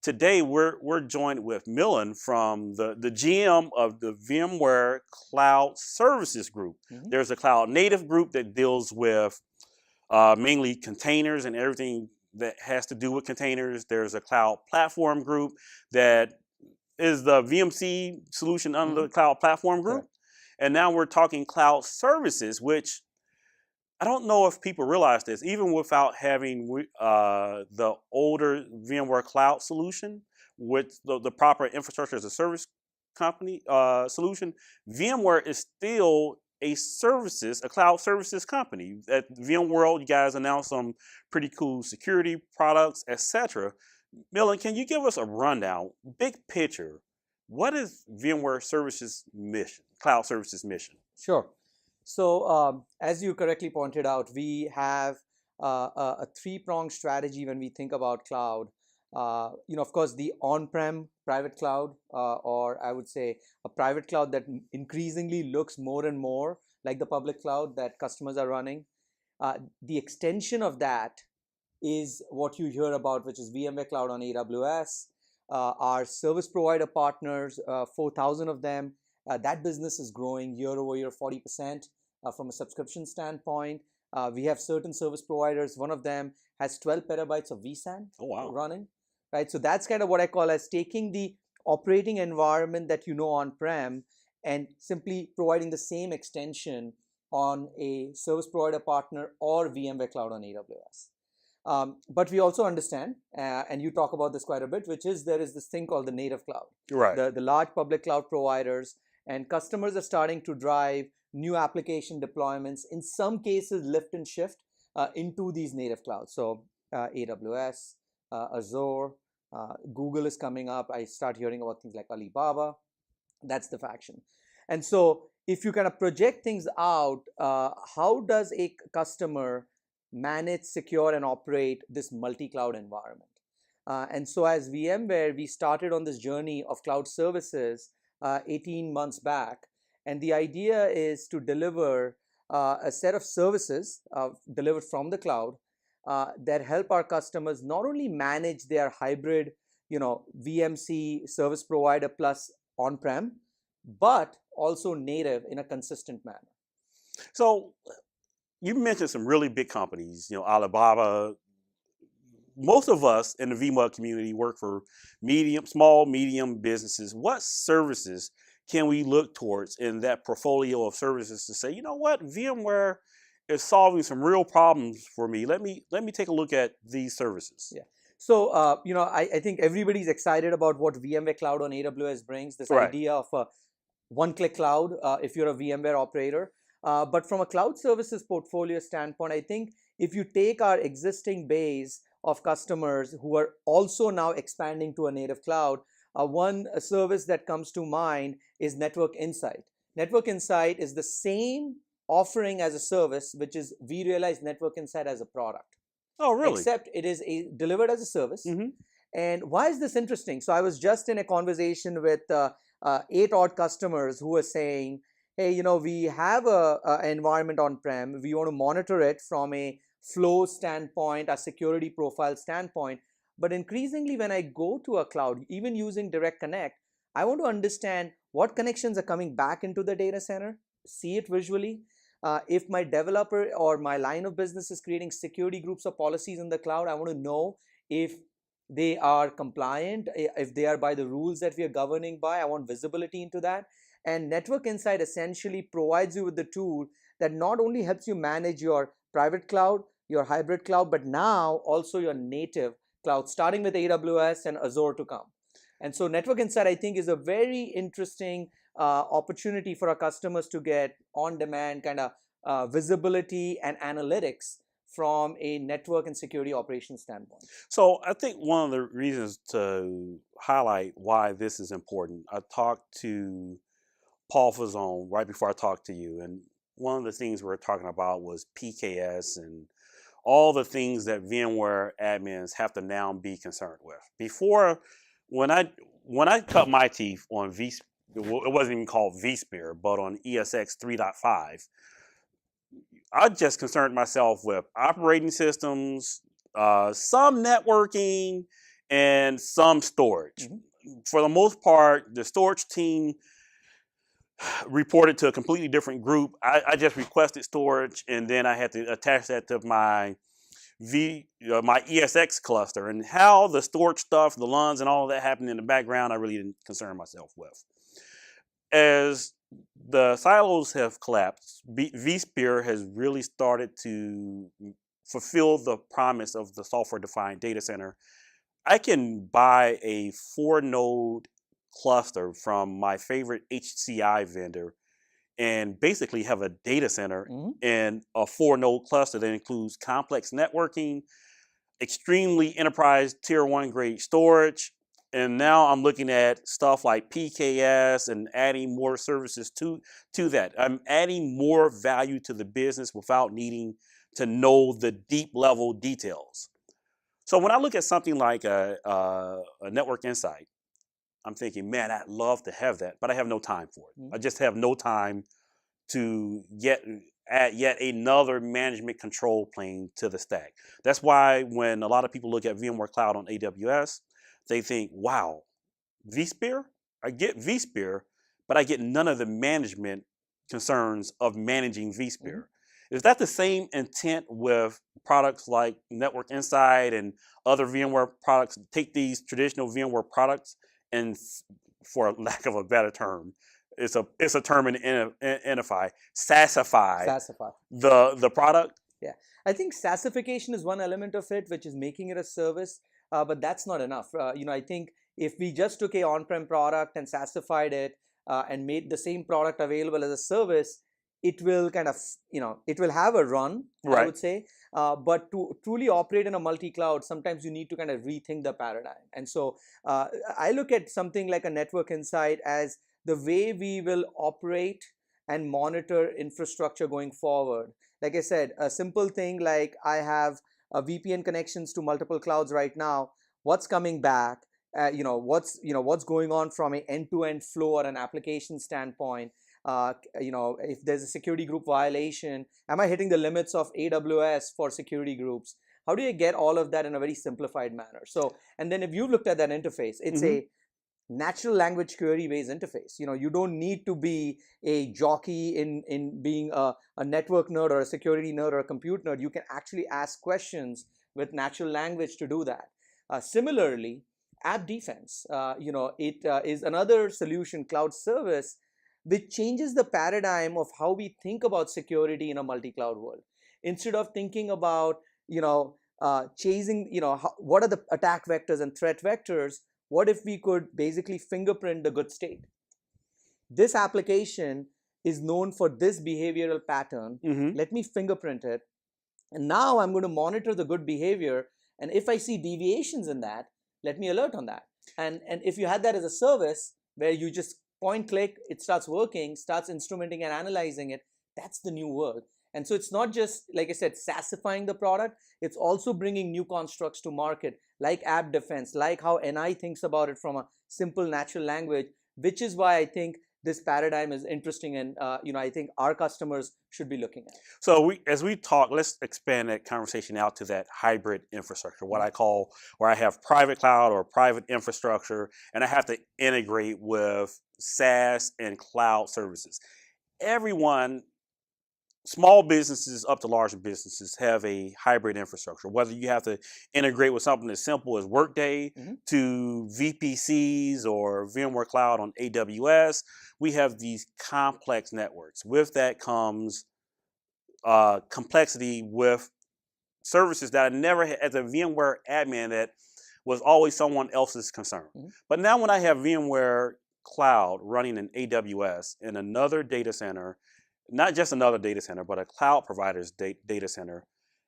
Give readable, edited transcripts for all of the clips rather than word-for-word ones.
today we're joined with Milan from the GM of the VMware Cloud Services group. Mhm. There's a cloud native group that deals with mainly containers and everything that has to do with containers. There's a cloud platform group that is the VMC solution under the Mhm. cloud platform group. Correct. And now we're talking cloud services, which I don't know if people realize this, even without having the older VMware Cloud solution with the proper infrastructure as a service company solution, VMware is still a cloud services company. At VMworld, you guys announced some pretty cool security products, etc. Milan, can you give us a rundown, big picture? What is VMware Services mission, Cloud Services mission? Sure. So, as you correctly pointed out, we have a three-pronged strategy when we think about cloud. Of course, the on-prem private cloud, or I would say a private cloud that increasingly looks more and more like the public cloud that customers are running. The extension of that is what you hear about, which is VMware Cloud on AWS. Our service provider partners, 4,000 of them, that business is growing year over year 40% from a subscription standpoint. We have certain service providers. One of them has 12 petabytes of vSAN Oh, wow. running, right? So that's kind of what I call as taking the operating environment that you know on-prem and simply providing the same extension on a service provider partner or VMware Cloud on AWS. But we also understand, and you talk about this quite a bit, which is there is this thing called the native cloud. Right. The large public cloud providers and customers are starting to drive new application deployments, in some cases lift and shift into these native clouds. So AWS, Azure, Google is coming up. I start hearing about things like Alibaba. That's the faction. And so if you kind of project things out, how does a customer manage, secure, and operate this multi-cloud environment? And so as VMware, we started on this journey of cloud services 18 months back. And the idea is to deliver a set of services delivered from the cloud that help our customers not only manage their hybrid, VMC service provider plus on-prem, but also native in a consistent manner. So you mentioned some really big companies, Alibaba. Most of us in the VMware community work for small, medium businesses. What services can we look towards in that portfolio of services to say, you know what, VMware is solving some real problems for me. Let me take a look at these services. Yeah. So, I think everybody's excited about what VMware Cloud on AWS brings, this Right. idea of a one-click cloud if you're a VMware operator. But from a cloud services portfolio standpoint, I think if you take our existing base of customers who are also now expanding to a native cloud, one service that comes to mind is Network Insight. Network Insight is the same offering as a service, which is we realize Network Insight as a product. Oh, really? Except it is delivered as a service. Mm-hmm. And why is this interesting? So I was just in a conversation with 8 odd customers who were saying, hey, we have an environment on-prem. We want to monitor it from a flow standpoint, a security profile standpoint. But increasingly, when I go to a cloud, even using Direct Connect, I want to understand what connections are coming back into the data center, see it visually. If my developer or my line of business is creating security groups or policies in the cloud, I want to know if they are compliant, if they are by the rules that we are governing by. I want visibility into that. And Network Insight essentially provides you with the tool that not only helps you manage your private cloud, your hybrid cloud, but now also your native cloud, starting with AWS and Azure to come. And so Network Insight, I think, is a very interesting opportunity for our customers to get on-demand kind of visibility and analytics from a network and security operations standpoint. So I think one of the reasons to highlight why this is important, I talked to Paul Fazone right before I talked to you, and one of the things we were talking about was PKS and all the things that VMware admins have to now be concerned with. Before, when I cut my teeth on it wasn't even called vSphere, but on ESX 3.5, I just concerned myself with operating systems, some networking, and some storage. Mm-hmm. For the most part, the storage team reported to a completely different group. I just requested storage, and then I had to attach that to my my ESX cluster. And how the storage stuff, the LUNs, and all of that happened in the background, I really didn't concern myself with. As the silos have collapsed, vSphere has really started to fulfill the promise of the software-defined data center. I can buy a 4-node cluster from my favorite HCI vendor and basically have a data center Mm-hmm. in a 4-node cluster that includes complex networking, extremely enterprise tier 1 grade storage. And now I'm looking at stuff like PKS and adding more services to that. I'm adding more value to the business without needing to know the deep level details. So when I look at something like a network insight, I'm thinking, man, I'd love to have that, but I have no time for it. Mm-hmm. I just have no time to add yet another management control plane to the stack. That's why when a lot of people look at VMware Cloud on AWS, they think, wow, vSphere? I get vSphere, but I get none of the management concerns of managing vSphere. Mm-hmm. Is that the same intent with products like Network Insight and other VMware products? Take these traditional VMware products and, for lack of a better term, it's a term in NFI, SaaS-ify the product. Yeah, I think SaaSification is one element of it, which is making it a service, but that's not enough. I think if we just took a on-prem product and SaaSified it and made the same product available as a service, it will kind of, it will have a run, right, I would say. But to truly operate in a multi-cloud, sometimes you need to kind of rethink the paradigm. And so I look at something like a Network Insight as the way we will operate and monitor infrastructure going forward. Like I said, a simple thing like I have a VPN connections to multiple clouds right now. What's coming back? What's going on from an end-to-end flow or an application standpoint? If there's a security group violation, am I hitting the limits of AWS for security groups? How do you get all of that in a very simplified manner? So, and then if you looked at that interface, it's a natural language query based interface. You don't need to be a jockey in being a network nerd or a security nerd or a compute nerd. You can actually ask questions with natural language to do that. Similarly, app defense, it is another solution, cloud service, which changes the paradigm of how we think about security in a multi-cloud world. Instead of thinking about chasing, what are the attack vectors and threat vectors, what if we could basically fingerprint the good state? This application is known for this behavioral pattern. Mm-hmm. Let me fingerprint it. And now I'm going to monitor the good behavior. And if I see deviations in that, let me alert on that. And if you had that as a service where you just point click, it starts working, starts instrumenting and analyzing it, that's the new world. And so it's not just, like I said, SaaSifying the product, it's also bringing new constructs to market, like app defense, like how NI thinks about it from a simple natural language, which is why I think this paradigm is interesting, and I think our customers should be looking at. So as we talk, let's expand that conversation out to that hybrid infrastructure, what I call, where I have private cloud or private infrastructure, and I have to integrate with SaaS and cloud services. Everyone, small businesses up to large businesses, have a hybrid infrastructure. Whether you have to integrate with something as simple as Workday to VPCs or VMware Cloud on AWS, we have these complex networks. With that comes complexity with services that I never had as a VMware admin, that was always someone else's concern. But now when I have VMware Cloud running in AWS in another data center, not just another data center, but a cloud provider's data center,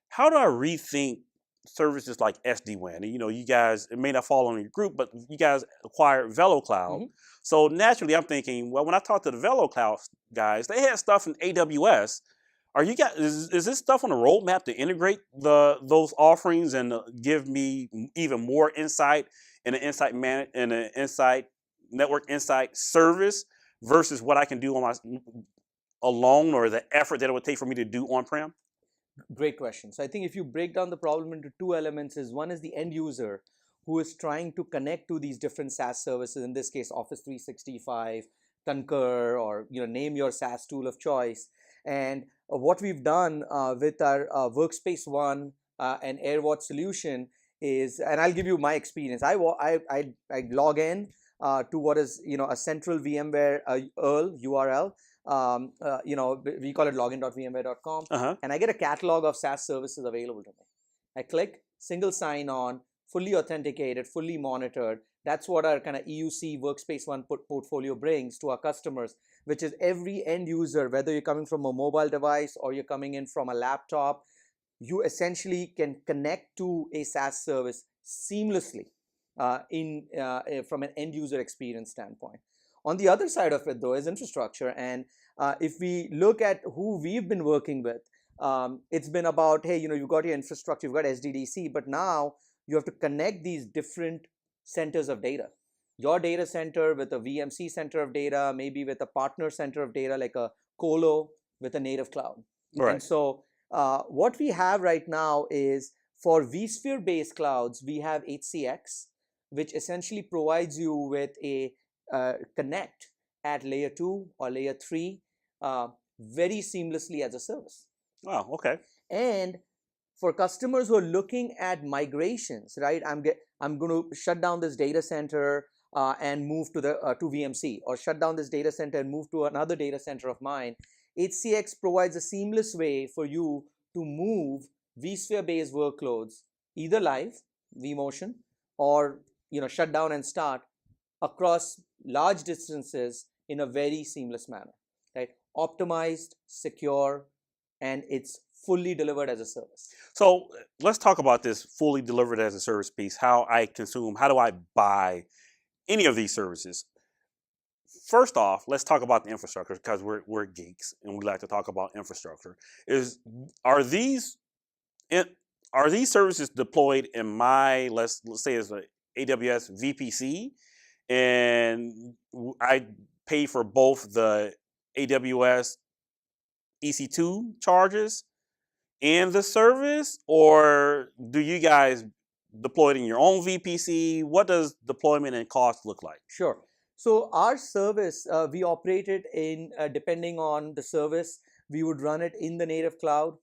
how do I rethink services like SD-WAN? You guys, it may not fall on your group, but you guys acquired VeloCloud. So naturally, I'm thinking, well, when I talked to the VeloCloud guys, they had stuff in AWS. Are you guys, is this stuff on the roadmap to integrate those offerings and give me even more insight in an insight network insight service versus what I can do on my alone, or the effort that it would take for me to do on-prem? Great question. So I think if you break down the problem into two elements, is one is the end user who is trying to connect to these different SaaS services, in this case, Office 365, Concur, or name your SaaS tool of choice. And what we've done with our Workspace ONE and AirWatch solution is, and I'll give you my experience. I log in to what is a central VMware URL. We call it login.vmware.com, Uh-huh. and I get a catalog of SaaS services available to me. I click single sign on, fully authenticated, fully monitored. That's what our kind of EUC Workspace ONE portfolio brings to our customers, which is every end user, whether you're coming from a mobile device or you're coming in from a laptop, you essentially can connect to a SaaS service seamlessly from an end user experience standpoint. On the other side of it, though, is infrastructure. And if we look at who we've been working with, it's been about, hey, you've got your infrastructure, you've got SDDC, but now you have to connect these different centers of data. Your data center with a VMC center of data, maybe with a partner center of data like a Colo with a native cloud. Right. And so what we have right now is, for vSphere-based clouds, we have HCX, which essentially provides you with a connect at layer 2 or layer 3 very seamlessly as a service. Wow, okay. And for customers who are looking at migrations, right? I'm going to shut down this data center and move to VMC, or shut down this data center and move to another data center of mine. HCX provides a seamless way for you to move vSphere-based workloads either live, vMotion, or shut down and start across large distances in a very seamless manner, right? Optimized, secure, and it's fully delivered as a service. So let's talk about this fully delivered as a service piece, how I consume, how do I buy any of these services? First off, let's talk about the infrastructure, because we're geeks and we like to talk about infrastructure. Are these services deployed in my, let's say it's a AWS VPC, and I pay for both the AWS EC2 charges and the service, or do you guys deploy it in your own VPC? What does deployment and cost look like? Sure. So our service, we operate it in, depending on the service, we would run it in the native cloud.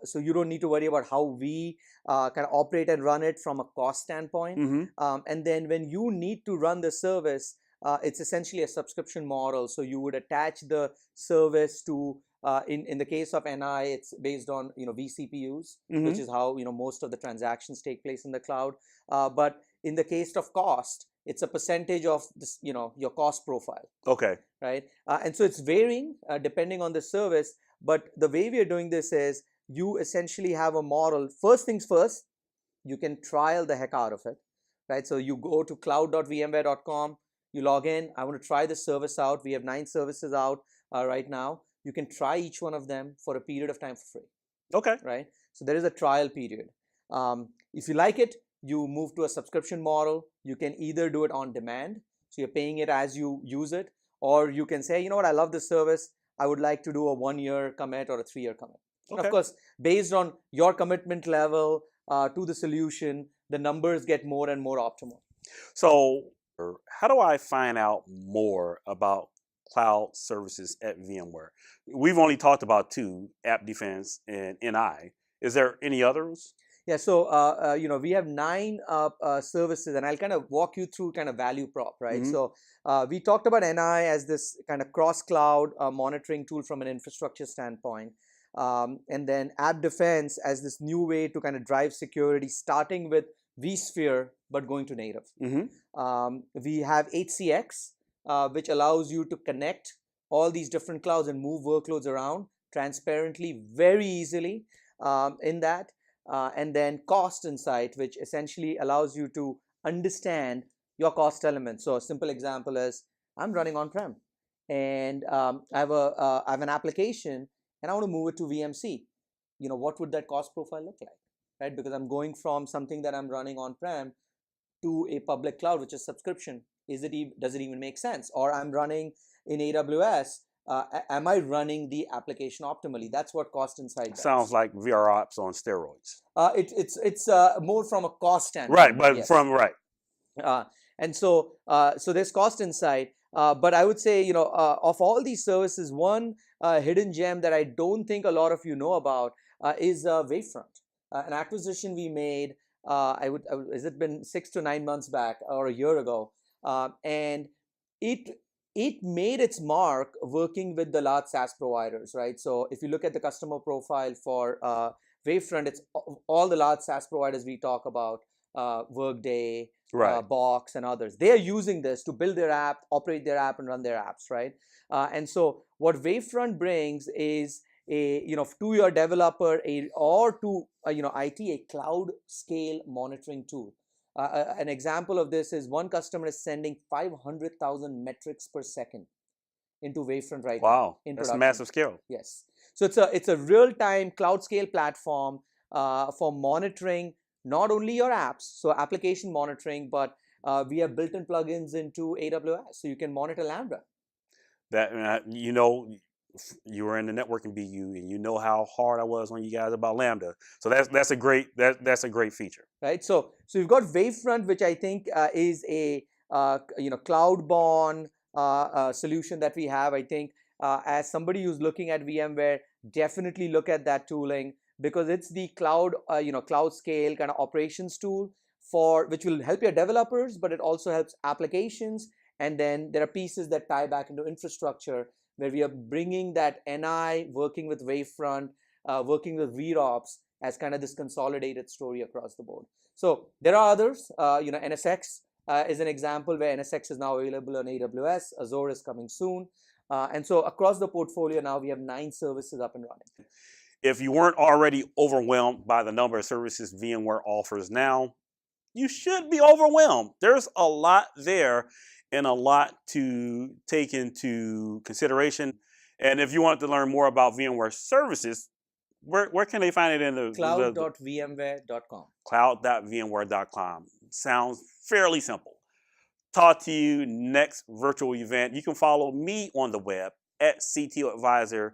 So you don't need to worry about how we kind of operate and run it from a cost standpoint. Mm-hmm. And then when you need to run the service, it's essentially a subscription model. So you would attach the service to, in the case of NI, it's based on vCPUs, Mm-hmm. which is how most of the transactions take place in the cloud. But in the case of cost, it's a percentage of this, your cost profile. Okay. Right. And so it's varying depending on the service. But the way we are doing this is, you essentially have a model. First things first, you can trial the heck out of it. Right. So you go to cloud.vmware.com, you log in. I want to try this service out. We have 9 services out right now. You can try each one of them for a period of time for free. Okay. Right. So there is a trial period. If you like it, you move to a subscription model. You can either do it on demand, so you're paying it as you use it, or you can say, you know what, I love this service, I would like to do a 1-year commit or a 3-year commit. Okay. And of course, based on your commitment level to the solution, the numbers get more and more optimal. So how do I find out more about cloud services at VMware? We've only talked about 2, App Defense and NI. Is there any others? Yeah, so we have 9 services, and I'll kind of walk you through kind of value prop, right? Mm-hmm. So we talked about NI as this kind of cross-cloud monitoring tool from an infrastructure standpoint, and then App Defense as this new way to kind of drive security, starting with vSphere but going to native. Mm-hmm. We have HCX, which allows you to connect all these different clouds and move workloads around transparently, very easily in that. And then Cost Insight, which essentially allows you to understand your cost elements. So a simple example is, I'm running on-prem, and I have an application, and I want to move it to VMC. What would that cost profile look like, right? Because I'm going from something that I'm running on-prem to a public cloud, which is subscription. Does it even make sense? Or I'm running in AWS, am I running the application optimally? That's what Cost Insight Sounds does. like VR ops on steroids. It's more from a cost Right, standpoint, but yes. from right. And so so there's Cost Insight, but I would say, of all these services, one hidden gem that I don't think a lot of you know about is Wavefront, an acquisition we made. Has it been 6 to 9 months back or a year ago? And it it made its mark working with the large SaaS providers, right? So if you look at the customer profile for Wavefront, it's all the large SaaS providers we talk about, Workday, Right. Box, and others. They are using this to build their app, operate their app, and run their apps, right? And so what Wavefront brings is to your developer or to IT, a cloud scale monitoring tool. An example of this is one customer is sending 500,000 metrics per second into Wavefront right now Wow, in that's a production. massive scale. Yes. So it's a real-time cloud scale platform for monitoring not only your apps, so application monitoring, but we have built-in plugins into AWS, so you can monitor Lambda. That you were in the networking BU, and you know how hard I was on you guys about Lambda. So that's a great feature. Right. So you've got Wavefront, which I think is a cloud-born solution that we have. I think as somebody who's looking at VMware, definitely look at that tooling, because it's the cloud scale kind of operations tool for which will help your developers, but it also helps applications. And then there are pieces that tie back into infrastructure, where we are bringing that NI, working with Wavefront, working with VROps as kind of this consolidated story across the board. So there are others. NSX is an example where NSX is now available on AWS. Azure is coming soon. And so across the portfolio now we have 9 services up and running. If you weren't already overwhelmed by the number of services VMware offers now, you should be overwhelmed. There's a lot there and a lot to take into consideration. And if you want to learn more about VMware services, where can they find it in the Cloud.vmware.com. Cloud.vmware.com? Sounds fairly simple. Talk to you next virtual event. You can follow me on the web at CTO Advisor.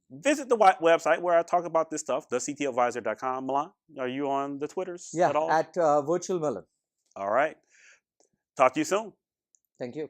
Visit the website where I talk about this stuff, thectoadvisor.com. Milan, are you on the Twitters Yeah, at all? at Virtual Milan. All right. Talk to you soon. Thank you.